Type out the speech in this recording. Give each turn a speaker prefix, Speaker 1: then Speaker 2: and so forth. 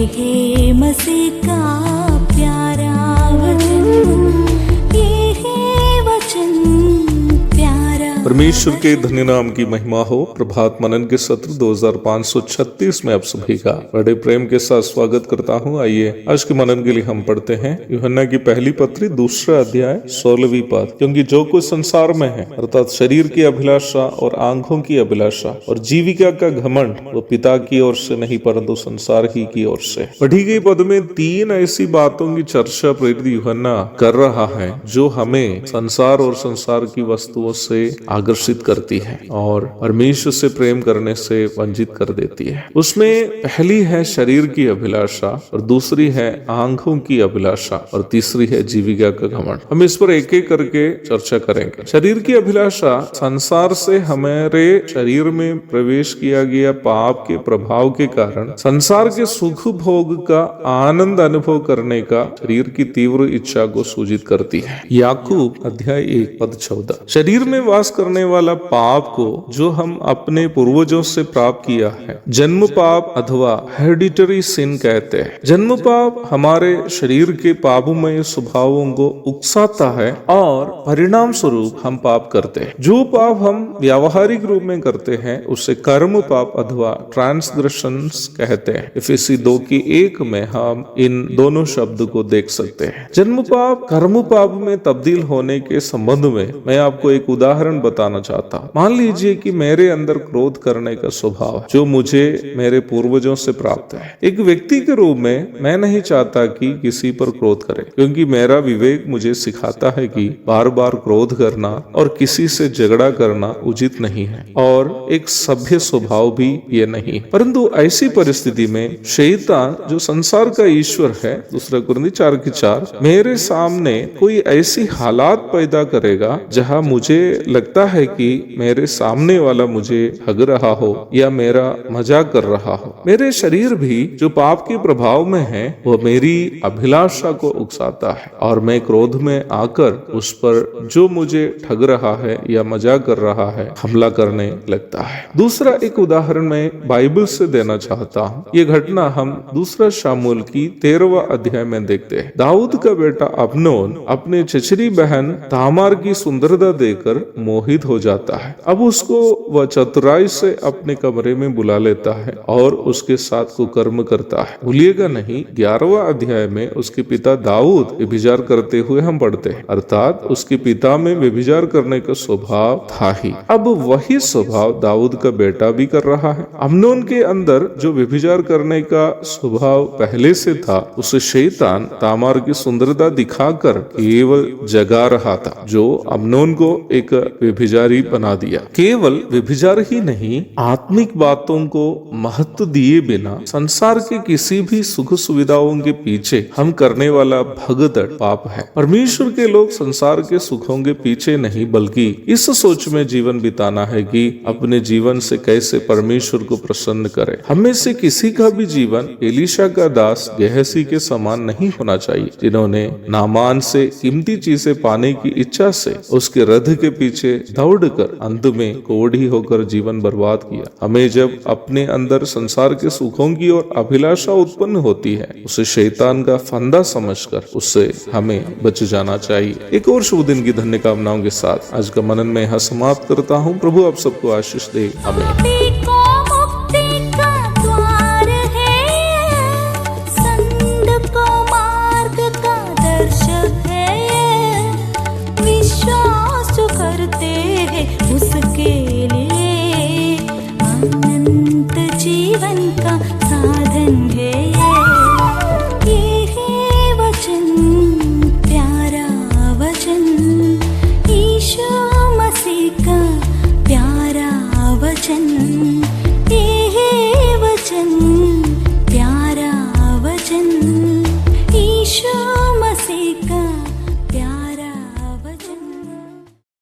Speaker 1: है मसीह का प्यारा वचन, ये है वचन प्यारा।
Speaker 2: परमेश्वर के धन्य नाम की महिमा हो। प्रभात मनन के सत्र 2536 में आप सभी का बड़े प्रेम के साथ स्वागत करता हूं। आइए आज के मनन के लिए हम पढ़ते हैं यूहन्ना की पहली पत्री 2 अध्याय 16वीं पद। क्योंकि जो कुछ संसार में है अर्थात शरीर की अभिलाषा और आंखों की अभिलाषा और जीविका का घमंड, वो पिता की ओर से नहीं परंतु संसार ही की ओर से। पढ़ी गई पद में 3 ऐसी बातों की चर्चा प्रेरित यूहन्ना कर रहा है जो हमें संसार और संसार की वस्तुओं से आकर्षित करती है और परमेश्वर से प्रेम करने से वंचित कर देती है। उसमें पहली है शरीर की अभिलाषा और दूसरी है आंखों की अभिलाषा और तीसरी है जीविका का घमंड। हम इस पर एक एक करके चर्चा करेंगे। शरीर की अभिलाषा संसार से हमारे शरीर में प्रवेश किया गया पाप के प्रभाव के कारण संसार के सुख भोग का आनंद अनुभव करने का शरीर की तीव्र इच्छा को सूचित करती है। याकूब अध्याय 1 पद 14। शरीर में वास करने वाला पाप को जो हम अपने पूर्वजों से प्राप्त किया है जन्म पाप अथवा हेरिडिटरी सिन कहते हैं। जन्म पाप हमारे शरीर के पापमय स्वभावों को उकसाता है और परिणाम स्वरूप हम पाप करते हैं। जो पाप हम व्यावहारिक रूप में करते हैं उसे कर्म पाप अथवा ट्रांसग्रेशंस कहते हैं। इफिसी 2:1 में हम इन दोनों शब्द को देख सकते हैं। जन्म पाप कर्म पाप में तब्दील होने के संबंध में मैं आपको एक उदाहरण बताना चाहता हूँ। मान लीजिए कि मेरे अंदर क्रोध करने का स्वभाव है जो मुझे मेरे पूर्वजों से प्राप्त है। एक व्यक्ति के रूप में मैं नहीं चाहता कि किसी पर क्रोध करे, क्योंकि मेरा विवेक मुझे सिखाता है कि बार बार क्रोध करना और किसी से झगड़ा करना उचित नहीं है और एक सभ्य स्वभाव भी ये नहीं। परंतु ऐसी परिस्थिति में शैतान जो संसार का ईश्वर है 2 कुरिन्थियों 4:4 मेरे सामने कोई ऐसी हालात पैदा करेगा जहां मुझे लगता है कि मेरे सामने वाला मुझे हग रहा हो या मेरा मजाक कर रहा हो। मेरे शरीर भी जो पाप के प्रभाव में है वह मेरी अभिलाषा को उकसाता है और मैं क्रोध में आकर उस पर जो मुझे ठग रहा है या मजाक कर रहा है हमला करने लगता है। दूसरा एक उदाहरण मैं बाइबल से देना चाहता हूँ। ये घटना हम 2 शामूएल की 13वां अध्याय में देखते हैं। दाऊद का बेटा अबनोन अपने चचेरी बहन तामार की सुंदरता देखकर मोहित हो जाता है। अब उसको वह चतुराई से अपने कमरे में बुला लेता है और उसके साथ कुकर्म करता है। भूलिएगा नहीं 11वां अध्याय में उसके पिता दाऊद व्यभिचार करते हुए हम पढ़ते हैं, अर्थात उसके पिता में व्यभिचार करने का स्वभाव था ही। अब वही स्वभाव दाऊद का बेटा भी कर रहा है। अम्नोन के अंदर जो व्यभिचार करने का स्वभाव पहले से था उसे शैतान तामार की सुंदरता दिखाकर केवल जगा रहा था, जो अम्नोन को एक व्यभिचारी बना दिया। केवल व्यभिचार ही नहीं, आत्मिक बातों को महत्व दिए बिना संसार के किसी भी सुख सुविधाओं के पीछे हम करने वाला भगदड़ पाप है। परमेश्वर के लोग संसार के सुखों के पीछे नहीं बल्कि इस सोच में जीवन बिताना है कि अपने जीवन से कैसे परमेश्वर को प्रसन्न करें। हमें से किसी का भी जीवन एलीशा का दास गेहसी के समान नहीं होना चाहिए, जिन्होंने नामान से कीमती चीजें पाने की इच्छा से उसके रथ के पीछे दौड़कर अंत में कोढ़ी होकर जीवन बर्बाद किया। हमें जब अपने अंदर संसार के सुखों की और अभिलाषा उत्पन्न होती है उसे शैतान का फंदा समझकर उससे हमें बच जाना चाहिए। एक और शुभ दिन की धन्य कामनाओं के साथ आज का मनन में यहाँ समाप्त करता हूँ। प्रभु आप सबको आशीष दे। आमीन।
Speaker 1: उसके लिए अनंत जीवन का साधन है। ये है वचन प्यारा वचन, यीशु मसीह का प्यारा वचन। ये है वचन प्यारा वचन, यीशु मसीह का